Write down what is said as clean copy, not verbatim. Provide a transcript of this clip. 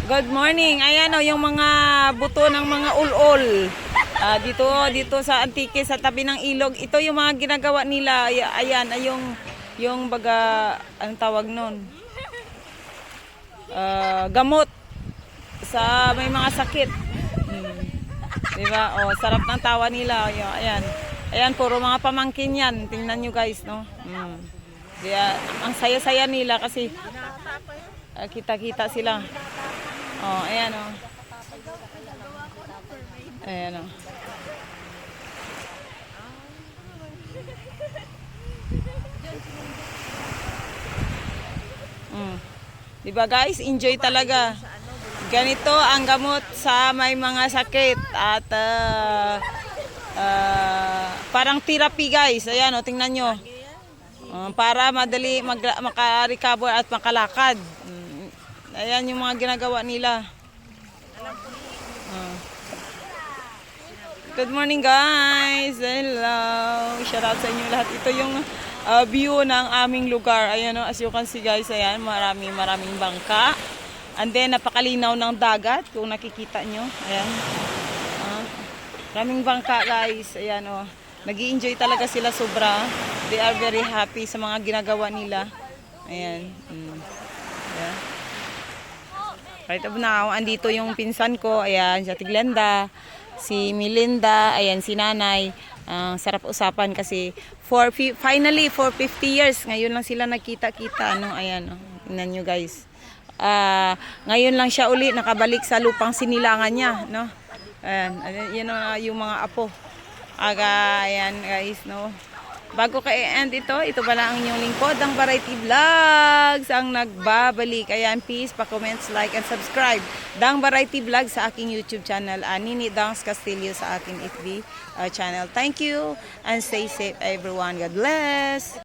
Good morning. Ayan o, yung mga buto ng mga ulol. Dito sa Antique, sa tabi ng ilog. Ito yung mga ginagawa nila. Ayan, yung baga, anong tawag nun? Gamot sa may mga sakit. Diba? O, sarap ng tawa nila. Ayan. Ayan, puro mga pamangkin yan. Tingnan nyo guys, no? Kaya, ang saya-saya nila kasi kita-kita sila. Oh, ayan oh. Ayan oh. Diba guys, enjoy talaga. Ganito ang gamot sa may mga sakit at parang therapy guys. Ayan oh, tingnan nyo. Para madali maka-recover at makalakad. Ayan yung mga ginagawa nila. Good morning guys. Hello. Shout out sa inyo lahat. Ito yung view ng aming lugar. Ayan as you can see guys, ayan, maraming bangka. And then napakalinaw ng dagat kung nakikita nyo. Ayan. Maraming bangka guys. Ayan oh. Nag-i-enjoy talaga sila sobra. They are very happy sa mga ginagawa nila. Ayan. Yeah. Right now, andito yung pinsan ko. Ayan, si Ate Glenda, si Melinda, ayan, si Nanay. Sarap usapan kasi finally, for 50 years, ngayon lang sila nagkita-kita. Ano? Ayan, oh. Tingnan nyo guys. Ngayon lang siya uli nakabalik sa lupang sinilangan niya. No? Ayan, yan yung mga apo. Ayan guys, no? Bago ka i-end ito pala ang inyong lingkod, ang Variety Vlogs, ang nagbabalik. Ayan, peace, pa-comments, like, and subscribe. Dang Variety Vlogs sa aking YouTube channel, Nini Dangs Castillo sa aking FB channel. Thank you, and stay safe everyone. God bless!